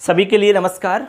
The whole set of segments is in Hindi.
सभी के लिए नमस्कार।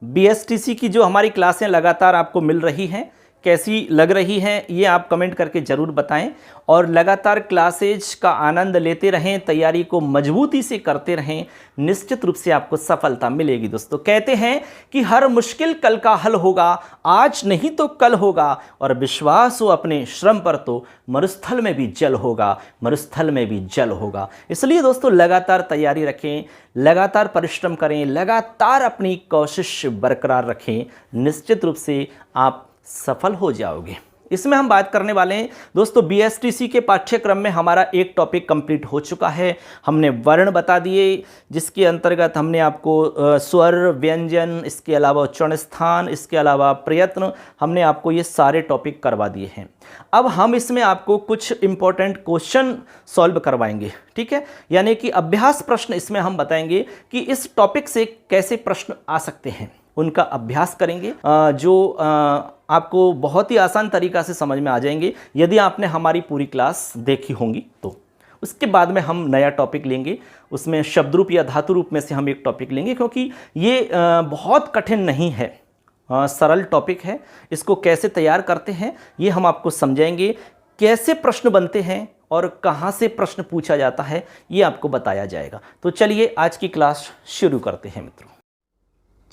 बीएसटीसी की जो हमारी क्लासें लगातार आपको मिल रही हैं, कैसी लग रही हैं ये आप कमेंट करके ज़रूर बताएं और लगातार क्लासेज का आनंद लेते रहें, तैयारी को मजबूती से करते रहें, निश्चित रूप से आपको सफलता मिलेगी। दोस्तों कहते हैं कि हर मुश्किल कल का हल होगा, आज नहीं तो कल होगा, और विश्वास हो अपने श्रम पर तो मरुस्थल में भी जल होगा, मरुस्थल में भी जल होगा। इसलिए दोस्तों लगातार तैयारी रखें, लगातार परिश्रम करें, लगातार अपनी कोशिश बरकरार रखें, निश्चित रूप से आप सफल हो जाओगे। इसमें हम बात करने वाले हैं दोस्तों, बीएसटीसी के पाठ्यक्रम में हमारा एक टॉपिक कंप्लीट हो चुका है। हमने वर्ण बता दिए, जिसके अंतर्गत हमने आपको स्वर, व्यंजन, इसके अलावा उच्चारण स्थान, इसके अलावा प्रयत्न, हमने आपको ये सारे टॉपिक करवा दिए हैं। अब हम इसमें आपको कुछ इंपॉर्टेंट क्वेश्चन सॉल्व करवाएंगे, ठीक है। यानी कि अभ्यास प्रश्न इसमें हम बताएंगे कि इस टॉपिक से कैसे प्रश्न आ सकते हैं, उनका अभ्यास करेंगे जो आपको बहुत ही आसान तरीक़ा से समझ में आ जाएंगे यदि आपने हमारी पूरी क्लास देखी होंगी तो। उसके बाद में हम नया टॉपिक लेंगे, उसमें शब्द रूप या धातु रूप में से हम एक टॉपिक लेंगे, क्योंकि ये बहुत कठिन नहीं है, सरल टॉपिक है। इसको कैसे तैयार करते हैं ये हम आपको समझाएंगे, कैसे प्रश्न बनते हैं और कहाँ से प्रश्न पूछा जाता है ये आपको बताया जाएगा। तो चलिए आज की क्लास शुरू करते हैं मित्रों।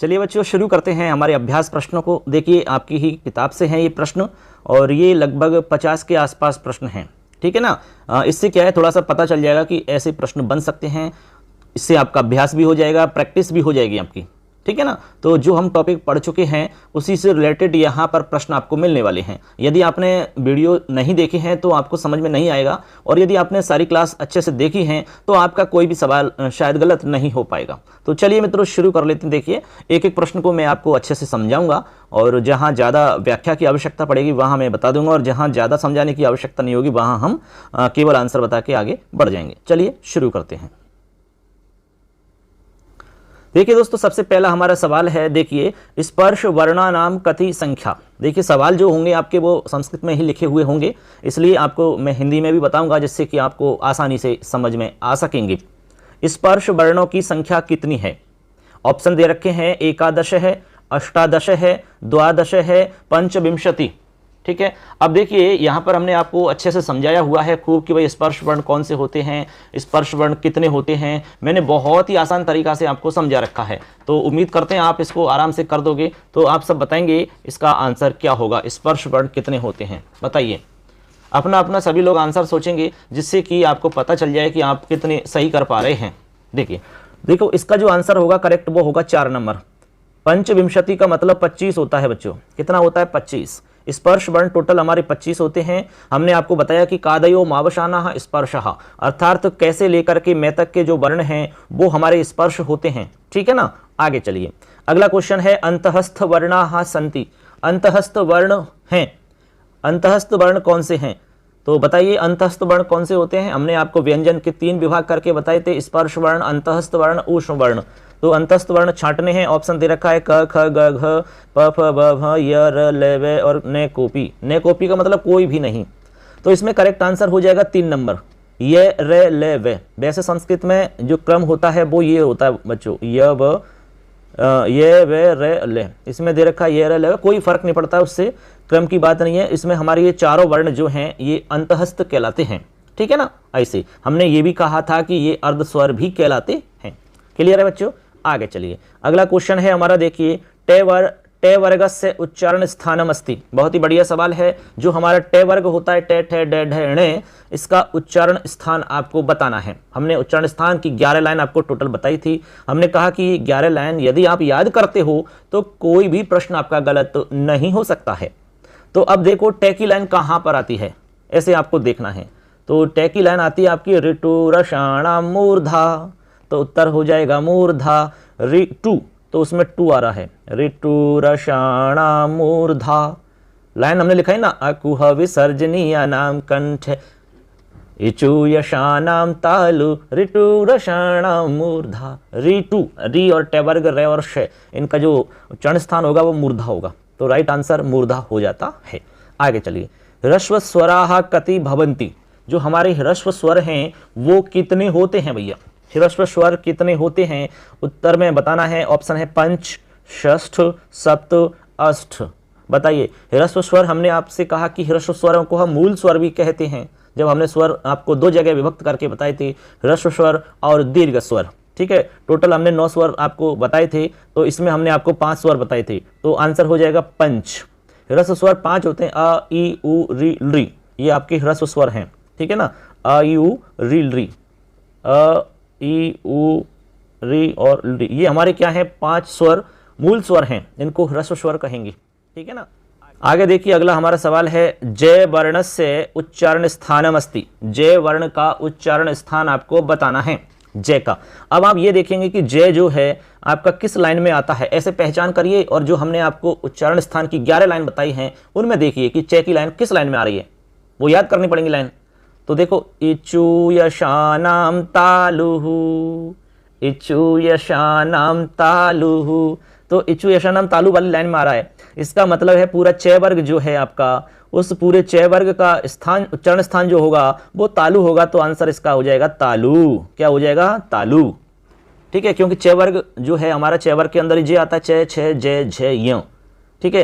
चलिए बच्चों शुरू करते हैं हमारे अभ्यास प्रश्नों को। देखिए आपकी ही किताब से हैं ये प्रश्न और ये लगभग 50 के आसपास प्रश्न हैं, ठीक है ना। इससे क्या है, थोड़ा सा पता चल जाएगा कि ऐसे प्रश्न बन सकते हैं, इससे आपका अभ्यास भी हो जाएगा, प्रैक्टिस भी हो जाएगी आपकी, ठीक है ना। तो जो हम टॉपिक पढ़ चुके हैं उसी से रिलेटेड यहाँ पर प्रश्न आपको मिलने वाले हैं। यदि आपने वीडियो नहीं देखी हैं तो आपको समझ में नहीं आएगा, और यदि आपने सारी क्लास अच्छे से देखी हैं तो आपका कोई भी सवाल शायद गलत नहीं हो पाएगा। तो चलिए मित्रों शुरू कर लेते हैं। देखिए एक एक प्रश्न को मैं आपको अच्छे से समझाऊंगा, और जहाँ ज़्यादा व्याख्या की आवश्यकता पड़ेगी वहाँ मैं बता दूंगा, और जहाँ ज़्यादा समझाने की आवश्यकता नहीं होगी वहाँ हम केवल आंसर बता के आगे बढ़ जाएंगे। चलिए शुरू करते हैं। देखिए दोस्तों सबसे पहला हमारा सवाल है, देखिए स्पर्श वर्णानाम कति संख्या। देखिए सवाल जो होंगे आपके वो संस्कृत में ही लिखे हुए होंगे, इसलिए आपको मैं हिंदी में भी बताऊंगा जिससे कि आपको आसानी से समझ में आ सकेंगे। स्पर्श वर्णों की संख्या कितनी है? ऑप्शन दे रखे हैं, एकादश है, अष्टादश है, द्वादश है, पंचविंशति, ठीक है। अब देखिए यहाँ पर हमने आपको अच्छे से समझाया हुआ है खूब कि भाई स्पर्श वर्ण कौन से होते हैं, स्पर्श वर्ण कितने होते हैं। मैंने बहुत ही आसान तरीका से आपको समझा रखा है, तो उम्मीद करते हैं आप इसको आराम से कर दोगे। तो आप सब बताएंगे इसका आंसर क्या होगा, स्पर्श वर्ण कितने होते हैं बताइए। अपना अपना सभी लोग आंसर सोचेंगे, जिससे कि आपको पता चल जाए कि आप कितने सही कर पा रहे हैं। देखिए देखो इसका जो आंसर होगा करेक्ट वो होगा 4 नंबर। पंचविंशति का मतलब 25 होता है बच्चों। कितना होता है? 25। स्पर्श वर्ण टोटल हमारे 25 होते हैं। हमने आपको बताया कि कादयो मावशाना स्पर्शः, अर्थात कैसे लेकर के मैं तक के जो वर्ण हैं वो हमारे स्पर्श होते हैं, ठीक है ना। आगे चलिए अगला क्वेश्चन है, अंतःस्थ वर्णाः सन्ति। अंतःस्थ वर्ण हैं, अंतःस्थ वर्ण कौन से हैं तो बताइए अंतःस्थ वर्ण कौन से होते हैं। हमने आपको व्यंजन के 3 विभाग करके बताए थे, स्पर्श वर्ण, अंतःस्थ वर्ण, ऊष्म वर्ण। तो अंतःस्थ वर्ण छांटने हैं, ऑप्शन दे रखा है क ख ग घ प फ ब भ य र ल व और ने कोपी। ने कोपी का मतलब कोई भी नहीं, तो इसमें करेक्ट आंसर हो जाएगा 3 नंबर, य र ल व। वैसे संस्कृत में जो क्रम होता है वो ये होता है बच्चों, य व ये वे रे ले। इसमें दे रखा है ये रे ले, कोई फर्क नहीं पड़ता, उससे क्रम की बात नहीं है। इसमें हमारे ये चारों वर्ण जो हैं ये अंतःस्थ कहलाते हैं, ठीक है ना। ऐसे हमने ये भी कहा था कि ये अर्धस्वर भी कहलाते हैं। क्लियर है बच्चों? आगे चलिए अगला क्वेश्चन है हमारा, देखिए टे वर्गस्य उच्चारण स्थानम अस्ति। बहुत ही बढ़िया सवाल है। जो हमारा टे वर्ग होता है, टे ठे डे ढे णे, इसका उच्चारण स्थान आपको बताना है। हमने उच्चारण स्थान की 11 लाइन आपको टोटल बताई थी। हमने कहा कि 11 लाइन यदि आप याद करते हो तो कोई भी प्रश्न आपका गलत नहीं हो सकता है। तो अब देखो टे की लाइन कहाँ पर आती है, ऐसे आपको देखना है। तो टे की लाइन आती है आपकी ऋटु रषाणा मूर्धा, तो उत्तर हो जाएगा मूर्धा। ऋटु तो उसमें टू आ रहा है, ऋटु रषाणा मूर्धा। लाइन हमने लिखा है ना, अकुह विसर्जनीय नाम कंठ इचु यशानाम तालु ऋटु रषाणा मूर्धा। ऋटु, री और टे वर्ग रे और श, इनका जो उच्चारण स्थान होगा वो मूर्धा होगा, तो राइट आंसर मूर्धा हो जाता है। आगे चलिए, ह्रस्व स्वराः कति भवन्ति। जो हमारे ह्रस्व स्वर हैं वो कितने होते हैं भैया? ह्रस्व स्वर कितने होते हैं? उत्तर में बताना है, ऑप्शन है पंच, षष्ठ, सप्त, अष्ट। बताइए, ह्रस्व स्वर हमने आपसे कहा कि ह्रस्व स्वरों को हम मूल स्वर भी कहते हैं, जब हमने स्वर आपको 2 जगह विभक्त करके बताए थे, ह्रस्व स्वर और दीर्घ स्वर। ठीक है, टोटल हमने 9 स्वर आपको बताए थे, तो इसमें हमने आपको 5 स्वर बताए थे, तो आंसर हो जाएगा पंच। ह्रस्व स्वर 5 होते हैं, अ, ई, उ, री, री, ये आपके ह्रस्व स्वर हैं। ठीक है ना, अ, ई, उ, री, री, अ, ई, उ, री और री, ये हमारे क्या है? 5 स्वर मूल स्वर हैं, इनको ह्रस्व स्वर कहेंगे। ठीक है ना। आगे देखिए, अगला हमारा सवाल है, जय वर्णस्य उच्चारण स्थानम अस्ति। जय वर्ण का उच्चारण स्थान आपको बताना है, जय का। अब आप ये देखेंगे कि जय जो है आपका किस लाइन में आता है, ऐसे पहचान करिए, और जो हमने आपको उच्चारण स्थान की 11 लाइन बताई हैं उनमें देखिए कि जय की लाइन किस लाइन में आ रही है, वो याद करनी पड़ेगी लाइन। तो देखो, इचु यशानाम तालुहु, इचु यशानाम तालुहु, तो इचु यशानाम तालु वाली लाइन में आ रहा है। इसका मतलब है पूरा चय वर्ग जो है आपका, उस पूरे चय वर्ग का स्थान, उच्चारण स्थान जो होगा वो तालु होगा, तो आंसर इसका हो जाएगा तालु। क्या हो जाएगा? तालु। ठीक है, क्योंकि चय वर्ग जो है हमारा, चय वर्ग के अंदर जे आता है, चय, छय, जय, झय, य। ठीक है,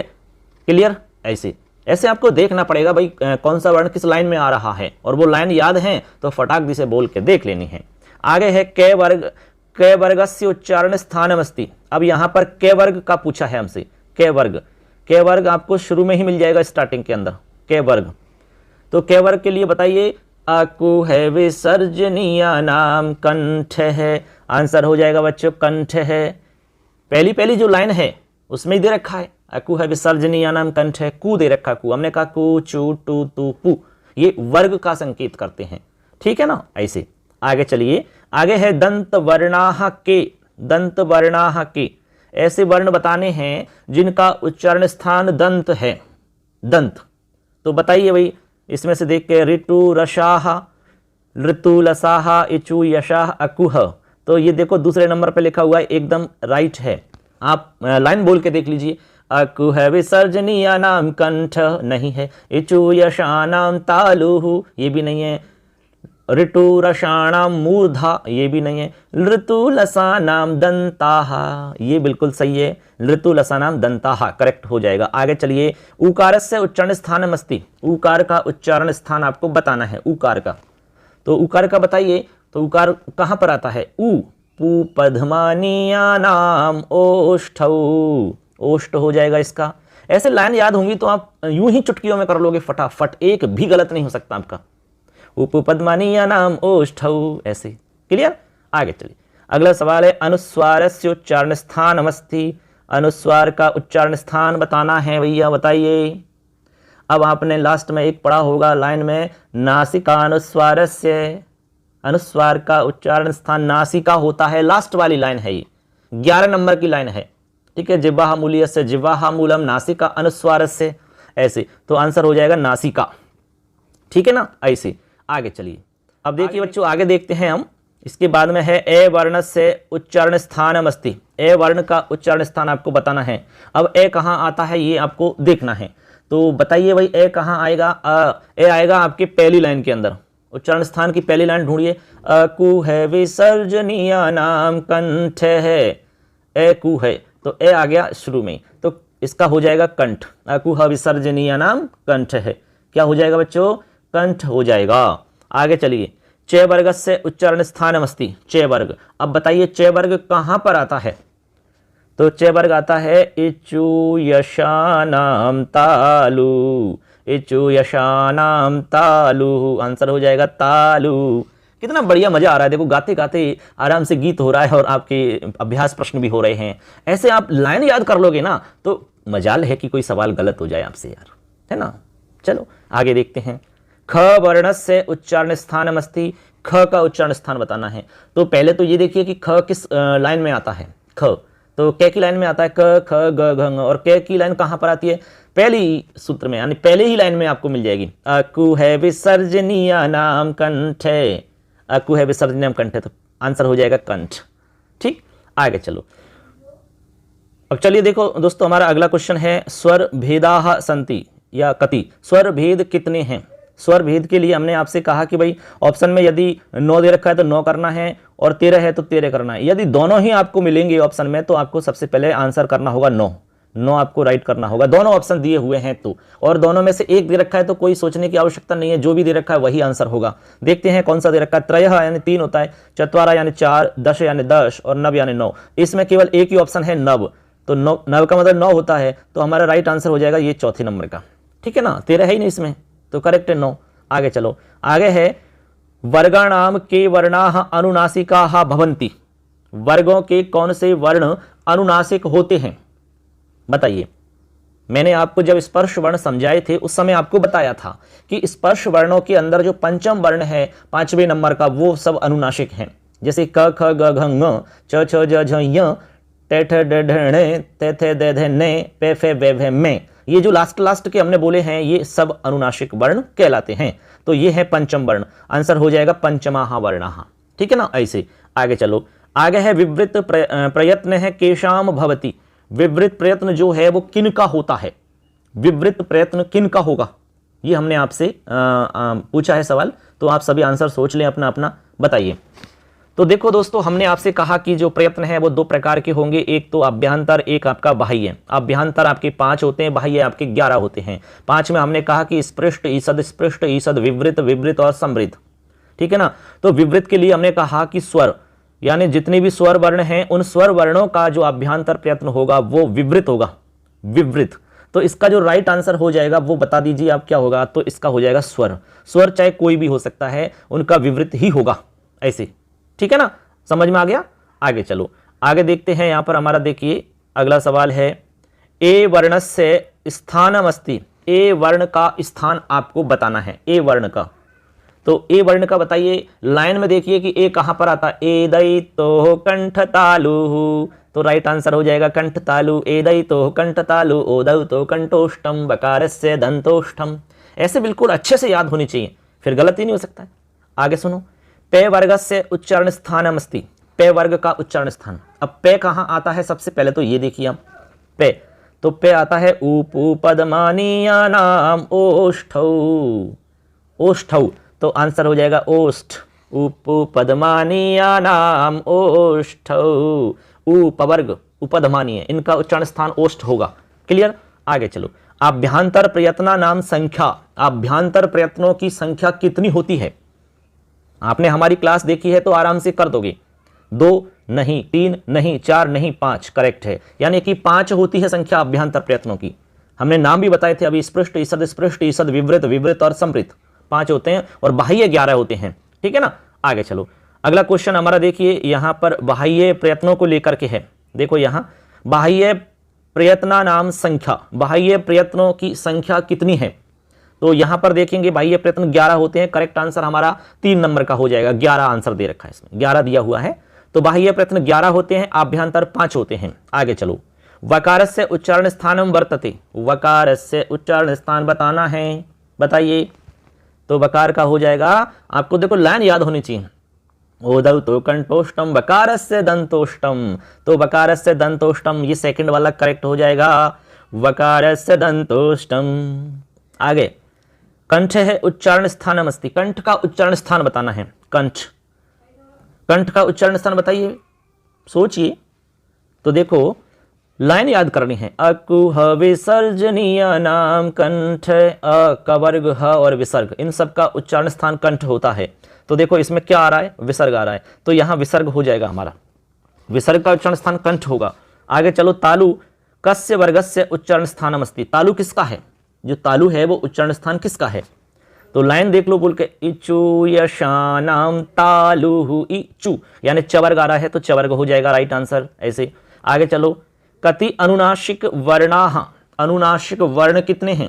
क्लियर? ऐसे ऐसे आपको देखना पड़ेगा भाई कौन सा वर्ण किस लाइन में आ रहा है, और वो लाइन याद है तो फटाक से बोल के देख लेनी है। आगे है क वर्ग, क वर्गस्य उच्चारण स्थानमस्ति। अब यहाँ पर क वर्ग का पूछा है हमसे, क वर्ग। क वर्ग आपको शुरू में ही मिल जाएगा स्टार्टिंग के अंदर, क वर्ग। तो क वर्ग के लिए बताइए, अकु है विसर्जनीय नाम कंठ है, आंसर हो जाएगा बच्चों कंठ है। पहली जो लाइन है उसमें ही दे रखा है, अकु है विसर्जनीय नाम कंठ है, कु दे रखा, कु हमने कहा कु, चू, टू, तू, पु, ये वर्ग का संकेत करते हैं। ठीक है ना, ऐसे। आगे चलिए, आगे है दंत वर्णाह के। दंत वर्णाह के, ऐसे वर्ण बताने हैं जिनका उच्चारण स्थान दंत है, दंत। तो बताइए भाई, इसमें से देख के, ऋतु रसाह, ऋतु लसाह, इचु यशाह, अकुह। तो ये देखो दूसरे नंबर पे लिखा हुआ है, एकदम राइट है। आप लाइन बोल के देख लीजिए, अकु है विसर्जनीय नाम कंठ, नहीं है। इचु यशानाम तालुहु, ये भी नहीं है। ऋतु रसाणाम मूर्धा, ये भी नहीं है। ऋतु लसानाम दंताहा, ये बिल्कुल सही है, ऋतु लसानाम दंताहा करेक्ट हो जाएगा। आगे चलिए, उकारस्य उच्चारण स्थानम अस्ति। उकार का उच्चारण स्थान आपको बताना है, उकार का। तो उकार का बताइए, तो उकार कहाँ पर आता है? उ, पु, पद्मानीयानाम ओष्ठौ, ओष्ठ हो जाएगा इसका। ऐसे लाइन याद होंगी तो आप यूं ही चुटकियों में कर लोगे फटाफट, एक भी गलत नहीं हो सकता आपका। उपपद्मानीय नाम ओष्ठौ, ऐसे। क्लियर? आगे चलिए, अगला सवाल है, अनुस्वारस्य उच्चारण स्थानमस्ति। अनुस्वार का उच्चारण स्थान बताना है भैया, बताइए। अब आपने लास्ट में एक पढ़ा होगा लाइन में, नासिकानुस्वारस्य। अनुस्वार का उच्चारण स्थान नासिका होता है, लास्ट वाली लाइन है ये, 11 नंबर की लाइन है। ठीक है, जिह्वा मूल्यस्य जिह्वा मूलम नासिका अनुस्वारस्य, ऐसे। तो आंसर हो जाएगा नासिका। ठीक है ना, ऐसे। आगे चलिए, अब देखिए बच्चों, आगे देखते हैं हम। इसके बाद में है ए वर्ण से उच्चारण स्थानम अस्ति। ए वर्ण का उच्चारण स्थान आपको बताना है। अब ए कहाँ आता है ये आपको देखना है। तो बताइए भाई, ए कहाँ आएगा? ए आएगा आपके पहली लाइन के अंदर, उच्चारण स्थान की पहली लाइन ढूंढिए। अकु है विसर्जनीय नाम कंठ है, ए कु है, तो ए आ गया शुरू में, तो इसका हो जाएगा कंठ। अकु है विसर्जनीय नाम कंठ है, क्या हो जाएगा बच्चों? कंठ हो जाएगा। आगे चलिए, चय वर्ग से उच्चारण स्थानमस्ति। चय वर्ग, अब बताइए चय वर्ग कहाँ पर आता है? तो चय वर्ग आता है इचु यशानाम तालु, इचु यशानाम तालु, आंसर हो जाएगा तालु। कितना बढ़िया मजा आ रहा है, देखो गाते गाते आराम से गीत हो रहा है और आपके अभ्यास प्रश्न भी हो रहे हैं। ऐसे आप लाइन याद कर लोगे ना तो मजाल है कि कोई सवाल गलत हो जाए आपसे यार, है ना। चलो आगे देखते हैं। ख वर्ण से उच्चारण स्थानमस्ति। ख का उच्चारण स्थान बताना है। तो पहले तो ये देखिए कि ख किस लाइन में आता है। ख तो क की लाइन में आता है, क ख ग घ, और क की लाइन कहाँ पर आती है? पहली सूत्र में, यानी पहले ही लाइन में आपको मिल जाएगी। अकु है विसर्जनीय नाम कंठ, अकु है विसर्जनीय नाम कंठ, तो आंसर हो जाएगा कंठ। ठीक, आगे चलो। अब चलिए देखो दोस्तों, हमारा अगला क्वेश्चन है स्वर भेदाः सन्ति या कति। स्वर भेद कितने हैं? स्वर भेद के लिए हमने आपसे कहा कि भाई ऑप्शन में यदि 9 दे रखा है तो 9 करना है और 13 है तो 13 करना है। यदि दोनों ही आपको मिलेंगे ऑप्शन में तो आपको सबसे पहले आंसर करना होगा 9, 9 आपको राइट करना होगा, दोनों ऑप्शन दिए हुए हैं तो। और दोनों में से एक दे रखा है तो कोई सोचने की आवश्यकता नहीं है, जो भी दे रखा है वही आंसर होगा। देखते हैं कौन सा दे रखा है। त्रयः यानी 3 होता है, चत्वारः यानी 4, दश यानी 10 और नव यानी 9। इसमें केवल एक ही ऑप्शन है नव, तो नव का मतलब 9 होता है, तो हमारा राइट आंसर हो जाएगा ये चौथे नंबर का। ठीक है ना, 13 है ही नहीं इसमें, तो करेक्ट है 9। आगे चलो, आगे है वर्गाणाम के वर्णाः अनुनासिकाः भवन्ति। वर्गों के कौन से वर्ण अनुनासिक होते हैं, बताइए। मैंने आपको जब स्पर्श वर्ण समझाए थे उस समय आपको बताया था कि स्पर्श वर्णों के अंदर जो पंचम वर्ण है 5वें नंबर का, वो सब अनुनासिक हैं। जैसे क ख ग घ ङ, च छ ज झ य, टे ठ ड ढ णे, ते थे दे धे ने, पे फे वे भे में। ये जो लास्ट के हमने बोले हैं ये सब अनुनासिक वर्ण कहलाते हैं। तो ये है पंचम वर्ण, आंसर हो जाएगा पंचमाः वर्णाः। ठीक है ना। ऐसे आगे चलो, आगे है विवृत प्रयत्न है केशाम भवति। विवृत प्रयत्न जो है वो किन का होता है, विवृत प्रयत्न किन का होगा, ये हमने आपसे पूछा है सवाल। तो आप सभी आंसर सोच लें अपना अपना, बताइए। तो देखो दोस्तों, हमने आपसे कहा कि जो प्रयत्न है वो 2 प्रकार के होंगे, एक तो अभ्यंतर, एक आपका बाह्य। अभ्यंतर आपके 5 होते हैं, बाह्य आपके 11 होते हैं। 5 में हमने कहा कि स्पृष्ट, ईसद, विवृत और समृद्ध। ठीक है ना। तो विवृत के लिए हमने कहा कि स्वर, यानी जितने भी स्वर वर्ण हैं उन स्वर वर्णों का जो अभ्यंतर प्रयत्न होगा वो विवृत होगा, विवृत। तो इसका जो राइट आंसर हो जाएगा वो बता दीजिए आप क्या होगा। तो इसका हो जाएगा स्वर। स्वर चाहे कोई भी हो सकता है, उनका विवृत ही होगा, ऐसे। ठीक है ना, समझ में आ गया। आगे चलो, आगे देखते हैं। यहां पर हमारा देखिए अगला सवाल है, ए वर्णस्य स्थानमस्ति। ए वर्ण का स्थान आपको बताना है, ए वर्ण का। तो ए वर्ण का बताइए। लाइन में देखिए कि ए कहां पर आता है, एदयितो कंठ तालु, तो राइट आंसर हो जाएगा कंठ तालु। एदयितो कंठ तालु, ओदयितो कंठोष्ठम, बकारस्य दंतोष्ठम। ऐसे बिल्कुल अच्छे से याद होनी चाहिए, फिर गलत ही नहीं हो सकता है। आगे सुनो, पे वर्गस्य उच्चारण स्थानमस्ति। पे वर्ग का उच्चारण स्थान। अब पे कहां आता है, सबसे पहले तो ये देखिए आप, पे, तो पे आता है ऊपू पद्मानीयानाम ओष्ठौ, ओष्ठौ। तो आंसर हो जाएगा ओष्ठ, उपु पद्मानीयानाम ओष्ठौ। उपवर्ग, उपधमानीय, इनका उच्चारण स्थान ओष्ठ होगा। क्लियर। आगे चलो, अभ्यंतर प्रयत्ना नाम संख्या। अभ्यंतर प्रयत्नों की संख्या कितनी होती है, आपने हमारी क्लास देखी है तो आराम से कर दोगे। 2 नहीं, 3 नहीं, 4 नहीं, 5 करेक्ट है। यानी कि 5 होती है संख्या अभ्यंतर प्रयत्नों की। हमने नाम भी बताए थे अभी, स्पृष्ट, ईसद, विवृत और समृद्ध 5 होते हैं, और बाह्य 11 होते हैं। ठीक है ना। आगे चलो, अगला क्वेश्चन हमारा देखिए, यहां पर बाह्य प्रयत्नों को लेकर के है। देखो यहां, बाह्य प्रयत्ना नाम संख्या, बाह्य प्रयत्नों की संख्या कितनी है। तो यहां पर देखेंगे बाह्य प्रयत्न 11 होते हैं। करेक्ट आंसर हमारा 3 नंबर का हो जाएगा। 11 आंसर दे रखा है इसमें, 11 दिया हुआ है। तो बाह्य प्रयत्न 11 होते हैं, आभ्यंतर 5 होते हैं। आगे चलो, वकारस्य उच्चारण स्थानम वर्तते। वकारस्य उच्चारण स्थान बताना है, बताइए। तो वकार का हो जाएगा, आपको देखो लाइन याद होनी चाहिए, ओदौतो कंठोष्टम वकारस्य दंतोष्टम। तो वकारस्य दंतोष्टम, ये सेकंड वाला करेक्ट हो जाएगा, वकारस्य दंतोष्टम। आगे, कंठ है उच्चारण स्थानमस्ति। कंठ का उच्चारण स्थान बताना है। कंठ, कंठ का उच्चारण स्थान बताइए, सोचिए। तो देखो लाइन याद करनी है, अकुह विसर्जनीय नाम कंठ, अ का वर्ग, ह और विसर्ग, इन सब का उच्चारण स्थान कंठ होता है। तो देखो इसमें क्या आ रहा है, विसर्ग आ रहा है, तो यहां विसर्ग हो जाएगा हमारा, विसर्ग का उच्चारण स्थान कंठ होगा। आगे चलो, तालु कस्य वर्गस्य उच्चारण स्थानमस्ति। तालु किसका है, जो तालु है वो उच्चारण स्थान किसका है। तो लाइन देख लो बोल के, इचु यशानाम तालु, इचु यानी चवर्ग आ रहा है, तो चवर्ग हो जाएगा राइट आंसर। ऐसे आगे चलो, कति अनुनासिक वर्णाः। अनुनासिक वर्ण कितने हैं,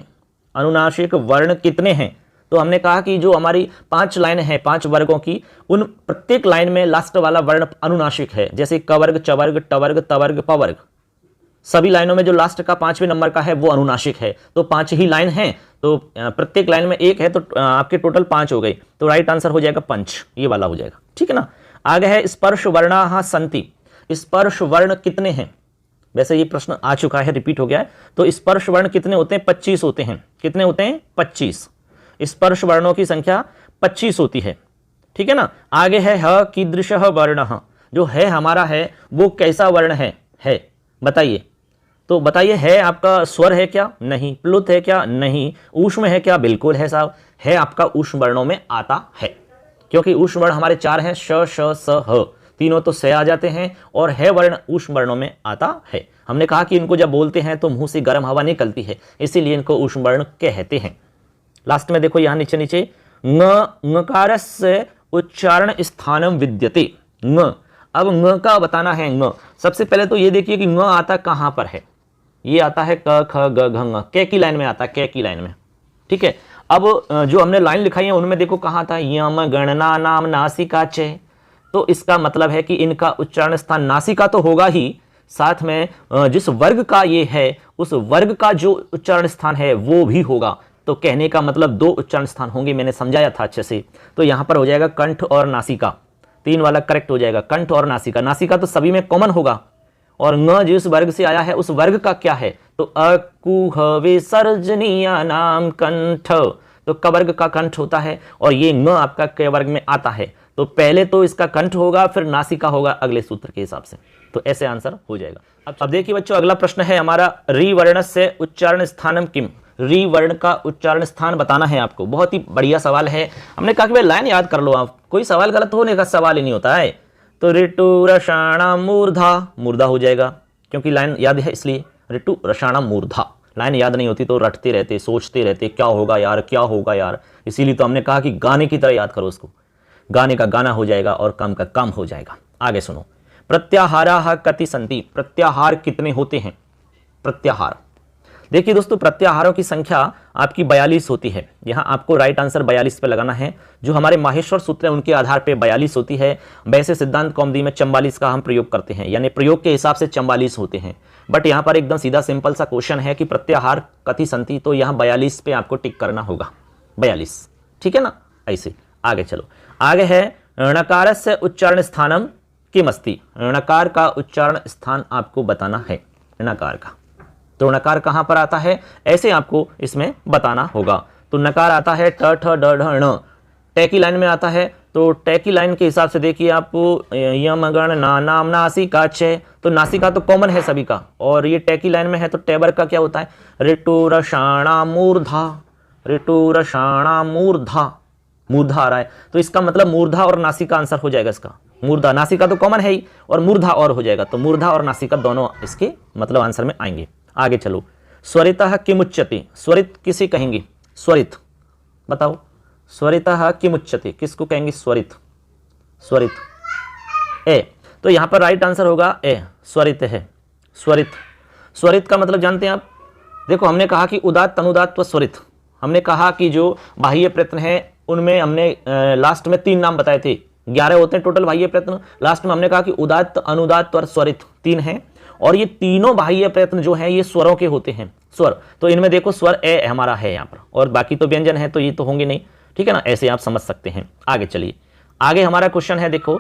अनुनासिक वर्ण कितने हैं। तो हमने कहा कि जो हमारी 5 लाइन है 5 वर्गों की, उन प्रत्येक लाइन में लास्ट वाला वर्ण अनुनासिक है। जैसे कवर्ग, चवर्ग, टवर्ग, तवर्ग, पवर्ग, सभी लाइनों में जो लास्ट का 5वें नंबर का है वो अनुनासिक है। तो 5 ही लाइन हैं, तो प्रत्येक लाइन में 1 है, तो आपके टोटल 5 हो गई। तो राइट आंसर हो जाएगा पंच, ये वाला हो जाएगा। ठीक है ना। आगे है स्पर्श वर्णाः सन्ति। स्पर्श वर्ण कितने हैं, वैसे ये प्रश्न आ चुका है, रिपीट हो गया है। तो स्पर्श वर्ण कितने होते हैं, 25 होते हैं। कितने होते हैं, 25। स्पर्श वर्णों की संख्या 25 होती है, ठीक है ना। आगे है ह कीदृशः वर्णः, जो है हमारा है वो कैसा वर्ण है बताइए। तो बताइए, है आपका स्वर है क्या? नहीं। प्लुत है क्या? नहीं। ऊष्म है क्या? बिल्कुल है साहब, है आपका ऊष्म वर्णों में आता है, क्योंकि ऊष्म वर्ण हमारे 4 हैं, श श स ह, तीनों तो से आ जाते हैं, और है वर्ण ऊष्म वर्णों में आता है। हमने कहा कि इनको जब बोलते हैं तो मुंह से गर्म हवा निकलती है, इसीलिए इनको ऊष्म वर्ण कहते हैं। लास्ट में देखो यहां नीचे नीचे ङकारस्य उच्चारण स्थानम विद्यते। ङ, अब ङ का बताना है। ङ सबसे पहले तो ये देखिए कि ङ आता कहां पर है। ये आता है क ख ग घ ङ, क की लाइन में आता है, क की लाइन में, ठीक है। अब जो हमने लाइन लिखाई है उनमें देखो कहां था, यम गणना नाम नासिका च, तो इसका मतलब है कि इनका उच्चारण स्थान नासिका तो होगा ही, साथ में जिस वर्ग का ये है उस वर्ग का जो उच्चारण स्थान है वो भी होगा। तो कहने का मतलब 2 उच्चारण स्थान होंगे, मैंने समझाया था अच्छे से। तो यहां पर हो जाएगा कंठ और नासिका, 3 वाला करेक्ट हो जाएगा, कंठ और नासिका। नासिका तो सभी में कॉमन होगा, और ङ जिस वर्ग से आया है उस वर्ग का क्या है, तो अकुह विसर्जनीय नाम कंठ, तो क वर्ग का कंठ होता है, और ये ङ आपका क वर्ग में आता है। तो पहले तो इसका कंठ होगा, फिर नासिका होगा अगले सूत्र के हिसाब से। तो ऐसे आंसर हो जाएगा। अब देखिए बच्चों, अगला प्रश्न है हमारा, री वर्णस्य उच्चारण स्थानम किम। री वर्ण का उच्चारण स्थान बताना है आपको। बहुत ही बढ़िया सवाल है। हमने कहा कि भाई लाइन याद कर लो आप, कोई सवाल गलत होने का सवाल ही नहीं होता है। तो ऋतु रसाणा मूर्धा, मूर्धा हो जाएगा क्योंकि लाइन याद है इसलिए। ऋतु रसाणा मूर्धा, लाइन याद नहीं होती तो रटते रहते, सोचते रहते, क्या होगा यार, क्या होगा यार। इसीलिए तो हमने कहा कि गाने की तरह याद करो उसको। गाने का गाना हो जाएगा और काम का काम हो जाएगा। आगे सुनो, प्रत्याहाराः कति सन्ति। प्रत्याहार कितने होते हैं? प्रत्याहार देखिए दोस्तों, प्रत्याहारों की संख्या आपकी 42 होती है। यहाँ आपको राइट आंसर 42 पे लगाना है। जो हमारे माहेश्वर सूत्र है उनके आधार पे 42 होती है। वैसे सिद्धांत कौमुदी में 44 का हम प्रयोग करते हैं, यानी प्रयोग के हिसाब से 44 होते हैं। बट यहाँ पर एकदम सीधा सिंपल सा क्वेश्चन है कि प्रत्याहार कति सन्ति, तो यहाँ 42 पे आपको टिक करना होगा, 42, ठीक है ना। ऐसे आगे चलो, आगे है णकारस्य उच्चारण स्थानम किमस्ति। णकार का उच्चारण स्थान आपको बताना है, णकार का। तो नकार कहां पर आता है ऐसे आपको इसमें बताना होगा। तो नकार आता है ट ठ ड ढ ण, ट की लाइन में आता है। तो ट की लाइन के हिसाब से देखिए आप, यम गण ना नाम नासिका च, तो नासिका तो कॉमन है सभी का, और ये ट की लाइन में है। तो ट वर्ग का क्या होता है, ऋतु रसाणा मूर्धा, ऋतु रसाणा मूर्धा, मूर्धा आ रहा है। तो इसका मतलब मूर्धा और नासिका आंसर हो जाएगा इसका। मूर्धा, नासिका तो कॉमन है ही, और मूर्धा और हो जाएगा। तो मूर्धा और नासिका दोनों इसके मतलब आंसर में आएंगे। आगे चलो, स्वरितः किमुच्यते। स्वरित किसे कहेंगे? स्वरित बताओ, स्वरितः किमुच्यते किसको कहेंगे? स्वरित, स्वरित ए। तो यहां पर राइट आंसर होगा ए, स्वरित है। स्वरित, स्वरित का मतलब जानते हैं आप? देखो हमने कहा कि उदात्त अनुदात्त व स्वरित। हमने कहा कि जो बाह्य प्रयत्न है उनमें हमने लास्ट में 3 नाम बताए थे। 11 होते हैं टोटल बाह्य प्रयत्न। लास्ट में हमने कहा कि उदात्त अनुदात्त और स्वरित 3 हैं, और ये तीनों बाह्य प्रयत्न जो हैं ये स्वरों के होते हैं, स्वर। तो इनमें देखो स्वर ए हमारा है यहाँ पर, और बाकी तो व्यंजन है, तो ये तो होंगे नहीं, ठीक है ना। ऐसे आप समझ सकते हैं। आगे चलिए, आगे हमारा क्वेश्चन है, देखो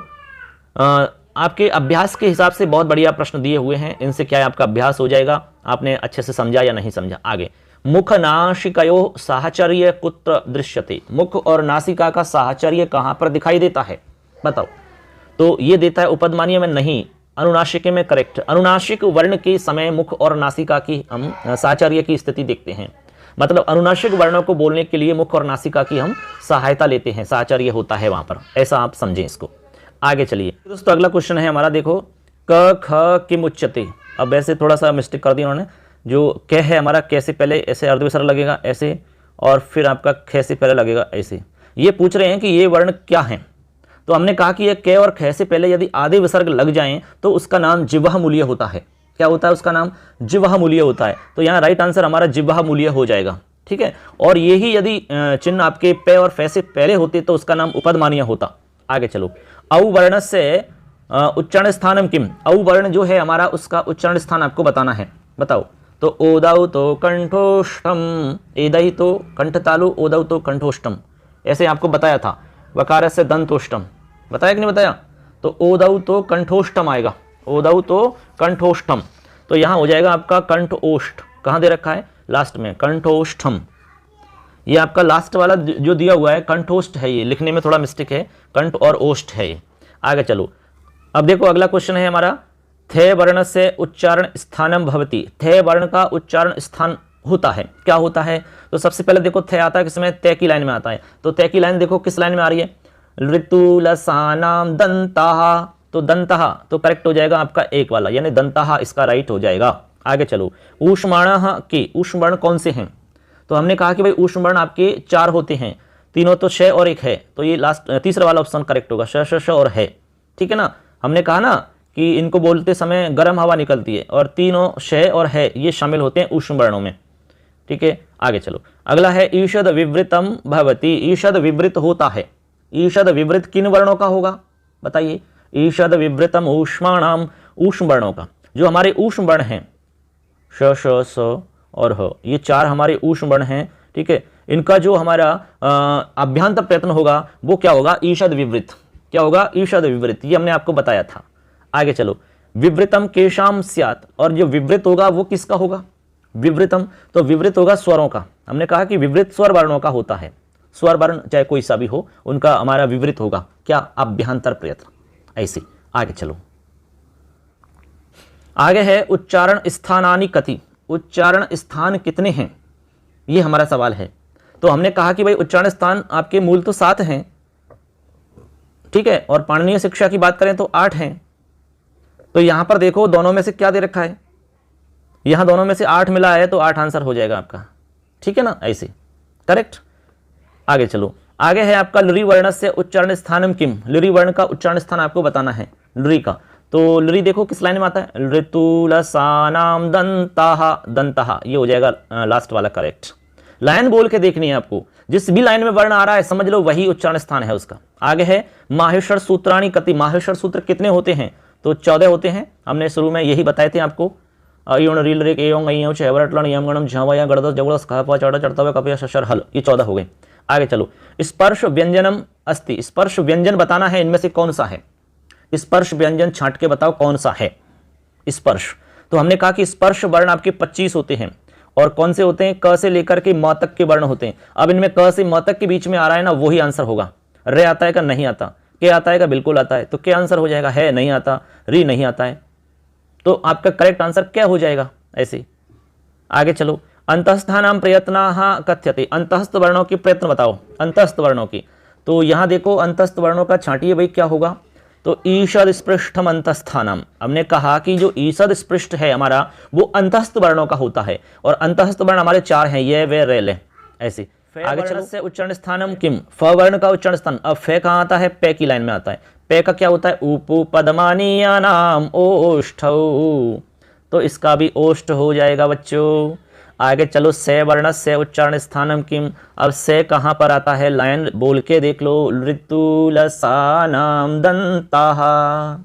आपके अभ्यास के हिसाब से बहुत बढ़िया प्रश्न दिए हुए हैं। इनसे क्या है, आपका अभ्यास हो जाएगा, आपने अच्छे से समझा या नहीं समझा। आगे, मुख नासिकयोः साहचर्य कुत्र दृश्यते। मुख और नासिका का साहचर्य कहाँ पर दिखाई देता है बताओ। तो ये देता है उपदमानीय में नहीं, अनुनासिक में करेक्ट। अनुनासिक वर्ण के समय मुख और नासिका की हम साहचर्य की स्थिति देखते हैं। मतलब अनुनासिक वर्णों को बोलने के लिए मुख और नासिका की हम सहायता लेते हैं, साहचर्य होता है वहां पर, ऐसा आप समझें इसको। आगे चलिए दोस्तों, अगला क्वेश्चन है हमारा, देखो क ख किमुच्यते। अब वैसे थोड़ा सा मिस्टेक कर दी उन्होंने, जो क है हमारा क से पहले ऐसे अर्धविसर्ग लगेगा ऐसे, और फिर आपका ख से पहले लगेगा ऐसे। ये पूछ रहे हैं कि ये वर्ण क्या है। तो हमने कहा कि ये क और ख से पहले यदि आधे विसर्ग लग जाएं तो उसका नाम जिह्वा मूल्य होता है। क्या होता है उसका नाम? जिह्वा मूल्य होता है। तो यहाँ राइट आंसर हमारा जिह्वा मूल्य हो जाएगा, ठीक है। और यही यदि चिन्ह आपके पे और फे से पहले होते तो उसका नाम उपदमानीय होता। आगे चलो, औ वर्ण से उच्चारण स्थानम किम। औ वर्ण जो है हमारा उसका उच्चारण स्थान आपको बताना है, बताओ। तो ओदौ तो कंठोष्टम, एदई तो कंठतालु, ओदौ तो कंठोष्टम, ऐसे आपको बताया था। वकार से दंतोष्टम, बताया कि नहीं बताया? तो ओदौ तो कंठोष्टम आएगा, ओदौ तो कंठोष्टम। तो यहां हो जाएगा आपका कंठोष्ठ, कहां दे रखा है? लास्ट में, कंठोष्ठम। ये आपका लास्ट वाला जो दिया हुआ है कंठोष्ठ है, ये लिखने में थोड़ा मिस्टेक है, कंठ और ओष्ठ है ये। आगे चलो, अब देखो अगला क्वेश्चन है हमारा, थे वर्ण से उच्चारण स्थानम भवति। थे वर्ण का उच्चारण स्थान होता है, क्या होता है? तो सबसे पहले देखो थे आता है किसमें? तय की लाइन में आता है। तो तय की लाइन देखो किस लाइन में आ रही है? ऋतुलसानाम दंताहा, तो दंताहा तो करेक्ट हो जाएगा आपका एक वाला, यानी दंताहा इसका राइट हो जाएगा। आगे चलो, ऊष्माणः के ऊष्म वर्ण कौन से हैं? तो हमने कहा कि भाई ऊष्म वर्ण आपके 4 होते हैं, तीनों तो श और एक है, तो ये लास्ट तीसरा वाला ऑप्शन करेक्ट होगा, श श श और है। ठीक है ना, हमने कहा ना कि इनको बोलते समय गर्म हवा निकलती है और तीनों श और है ये शामिल होते हैं ऊष्म वर्णों में। ठीक है, आगे चलो, अगला है ईषद विवृतम भवति। ईषद विवृत होता है, ईषद विवृत किन वर्णों का होगा बताइए? ईषद विवृतम ऊष्माणाम, ऊष्म वर्णों का। जो हमारे ऊष्म वर्ण हैं श श स और ह, ये 4 हमारे ऊष्म वर्ण हैं। ठीक है, इनका जो हमारा अभ्यंतर प्रयत्न होगा वो क्या होगा? ईषद विवृत। क्या होगा? ईषद विवृत, ये हमने आपको बताया था। आगे चलो, विवृतम केशाम स्यात्, और जो विवृत होगा वो किसका होगा? विवृतम, तो विवृत होगा स्वरों का। हमने कहा कि विवृत स्वर वर्णों का होता है, स्वर वर्ण चाहे कोई सा भी हो उनका हमारा विवृत होगा। क्या? अभ्यंतर प्रयत्न। ऐसे आगे चलो, आगे है उच्चारण स्थानानि कति। उच्चारण स्थान कितने हैं, ये हमारा सवाल है। तो हमने कहा कि भाई उच्चारण स्थान आपके मूल तो 7 हैं, ठीक है, और पाणिनीय शिक्षा की बात करें तो 8 हैं। तो यहां पर देखो दोनों में से क्या दे रखा है, यहां दोनों में से 8 मिला है, तो 8 आंसर हो जाएगा आपका। ठीक है ना, ऐसे करेक्ट। आगे चलो, आगे है आपका लृ वर्णस्य उच्चारण स्थानम किम। लृ वर्ण का उच्चारण स्थान आपको बताना है लृ का। तो लृ देखो किस लाइन में आता है? ऋतुलसानाम दंताहा, दंताहा ये हो जाएगा लास्ट वाला करेक्ट। लाइन बोल के देखनी है आपको, जिस भी लाइन में वर्ण आ रहा है समझ लो वही उच्चारण स्थान है उसका। आगे है माहेश्वर सूत्राणि कति। माहेश्वर सूत्र कितने होते हैं? तो 14 होते हैं, हमने शुरू में यही बताए थे आपको। अयोण रील रेक एयों अयों छवरटलन यम गणम झवया गणदस जवड़स खप चढ़ चढ़तवे कपय शशर हल, ये 14 हो गए। आगे चलो, स्पर्श व्यंजनम अस्ति। स्पर्श व्यंजन बताना है, इनमें से कौन सा है? स्पर्श व्यंजन छांट के बताओ कौन सा है स्पर्श। तो हमने कहा कि स्पर्श वर्ण आपके 25 होते हैं, और कौन से होते हैं? क से लेकर के म तक के वर्ण होते हैं। अब इनमें क से म तक के बीच में आ रहा है ना, वही आंसर होगा। रे आता है का? नहीं आता। के आता है का? बिल्कुल आता है। तो क्या आंसर हो जाएगा? है नहीं आता, री नहीं आता है, तो आपका करेक्ट आंसर क्या हो जाएगा? ऐसे आगे चलो, अंतस्थानाम प्रयत्नाः कथ्यते। अंतस्थ वर्णों के प्रयत्न बताओ, अंतस्थ वर्णों की। तो यहां देखो अंतस्थ वर्णों का छांटिए भाई, क्या होगा? तो ईषद स्पृष्टम अंतस्थानम। हमने कहा कि जो ईषद स्पृष्ट है हमारा वो अंतस्थ वर्णों का होता है, और अंतस्थ वर्ण हमारे 4 हैं, ये वे रे ले। ऐसे आगे चलो, से उच्चारण स्थानम किम। फ वर्ण का उच्चारण स्थान। अब फे कहाँ आता है? पे की लाइन में आता है। पे का क्या होता है? उपु पद्मानीयानाम ओष्ठौ, तो इसका भी ओष्ठ हो जाएगा बच्चों। आगे चलो, से वर्ण से उच्चारण स्थानम किम। अब से कहाँ पर आता है? लाइन बोल के देख लो, ऋतुलसानाम दंताहा,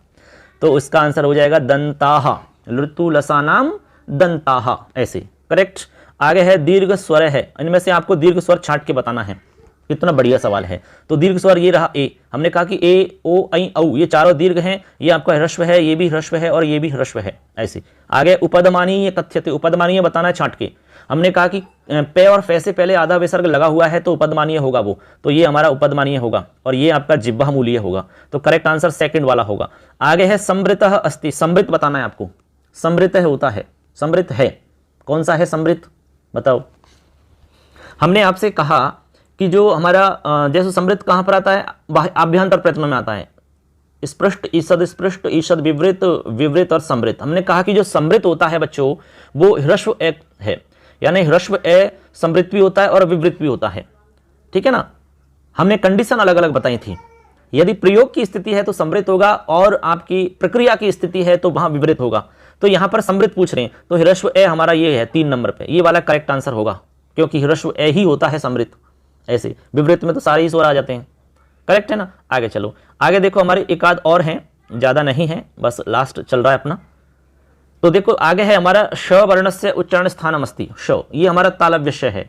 तो इसका आंसर हो जाएगा दंताहा, ऋतुलसानाम दंताहा, ऐसे करेक्ट। आगे है दीर्घ स्वर है, इनमें से आपको दीर्घ स्वर छांट के बताना है। कितना बढ़िया सवाल है। तो दीर्घ स्वर ये रहा ए, हमने कहा कि ए ओ ऐ औ ये चारों दीर्घ हैं, ये आपका ह्रस्व है, ये भी ह्रस्व है और ये भी ह्रस्व है, ऐसे। आगे उपदमानीय कथ्यते। उपदमानीय बताना है छांट के। हमने कहा कि पे और फे से पहले आधा विसर्ग लगा हुआ है तो उपदमानीय होगा वो, तो ये हमारा उपदमानीय होगा, और ये आपका जिह्वा मूलीय होगा। तो करेक्ट आंसर सेकंड वाला होगा। आगे है समृतः अस्ति। समृत बताना है आपको। समृत होता है, समृत है, कौन सा है समृत बताओ। हमने आपसे कहा कि जो हमारा जैसे समृत कहाँ पर आता है? आभ्यंतर प्रयत्न में आता है। स्पृष्ट, ईषद स्पृष्ट, ईषद विवृत, विवृत और समृत। हमने कहा कि जो समृत होता है बच्चों वो ह्रस्व ए है, यानी ह्रस्व ए समृत भी होता है और विवृत भी होता है। ठीक है ना, हमने कंडीशन अलग अलग बताई थी। यदि प्रयोग की स्थिति है तो समृत होगा, और आपकी प्रक्रिया की स्थिति है तो वहां विवृत होगा। तो यहां पर समृत पूछ रहे हैं, तो ह्रस्व ए हमारा ये है 3 नंबर पे, ये वाला करेक्ट आंसर होगा, क्योंकि ह्रस्व ए ही होता है समृत। ऐसे विवृत में तो सारे ही स्वर आ जाते हैं, करेक्ट है ना। आगे चलो, आगे देखो हमारे एक आध और हैं, ज़्यादा नहीं है, बस लास्ट चल रहा है अपना। तो देखो आगे है हमारा श वर्ण से उच्चारण स्थानम अस्ति। श ये हमारा तालव्य श है,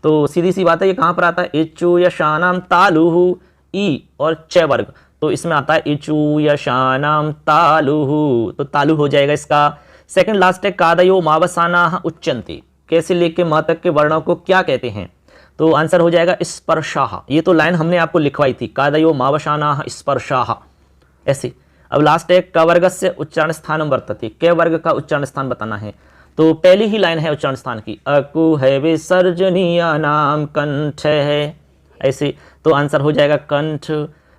तो सीधी सी बात है ये कहाँ पर आता है? इचु यशानाम तालुहु, ई और च वर्ग, तो इसमें आता है इचु यशानाम तालुहु, तो तालु हो जाएगा इसका। सेकंड लास्ट है कादयो मावसाना उच्चंती। कैसे लेके माँ तक के वर्णों को क्या कहते हैं? तो तो आंसर हो जाएगा स्पर्शाः। ये तो लाइन हमने आपको लिखवाई थी, कादयो मावशानाः स्पर्शाः, ऐसे। अब लास्ट है क वर्गस्य उच्चारण स्थानम वर्तते, क वर्ग का उच्चारण स्थान बताना है। तो पहली ही लाइन है उच्चारण स्थान की, अकु है विसर्जनीय नाम कंठ है, ऐसे। तो आंसर हो जाएगा कंठ।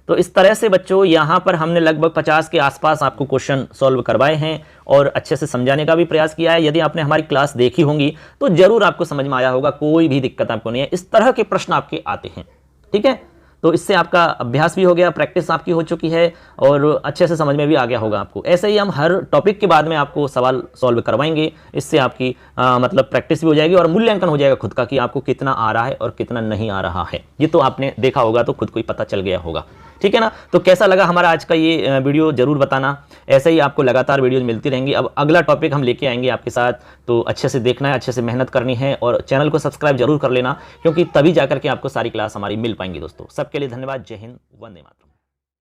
तो इस तरह से बच्चों यहाँ पर हमने लगभग 50 के आसपास आपको क्वेश्चन सॉल्व करवाए हैं और अच्छे से समझाने का भी प्रयास किया है। यदि आपने हमारी क्लास देखी होंगी तो जरूर आपको समझ में आया होगा, कोई भी दिक्कत आपको नहीं है। इस तरह के प्रश्न आपके आते हैं, ठीक है। तो इससे आपका अभ्यास भी हो गया, प्रैक्टिस आपकी हो चुकी है और अच्छे से समझ में भी आ गया होगा आपको। ऐसे ही हम हर टॉपिक के बाद में आपको सवाल सॉल्व करवाएंगे, इससे आपकी मतलब प्रैक्टिस भी हो जाएगी और मूल्यांकन हो जाएगा खुद का कि आपको कितना आ रहा है और कितना नहीं आ रहा है। ये तो आपने देखा होगा तो खुद को ही पता चल गया होगा, ठीक है ना। तो कैसा लगा हमारा आज का ये वीडियो जरूर बताना। ऐसे ही आपको लगातार वीडियोज मिलती रहेंगी। अब अगला टॉपिक हम लेके आएंगे आपके साथ, तो अच्छे से देखना है, अच्छे से मेहनत करनी है और चैनल को सब्सक्राइब जरूर कर लेना, क्योंकि तभी जाकर के आपको सारी क्लास हमारी मिल पाएंगी दोस्तों। सबके लिए धन्यवाद। जय हिंद, वंदे मातरम।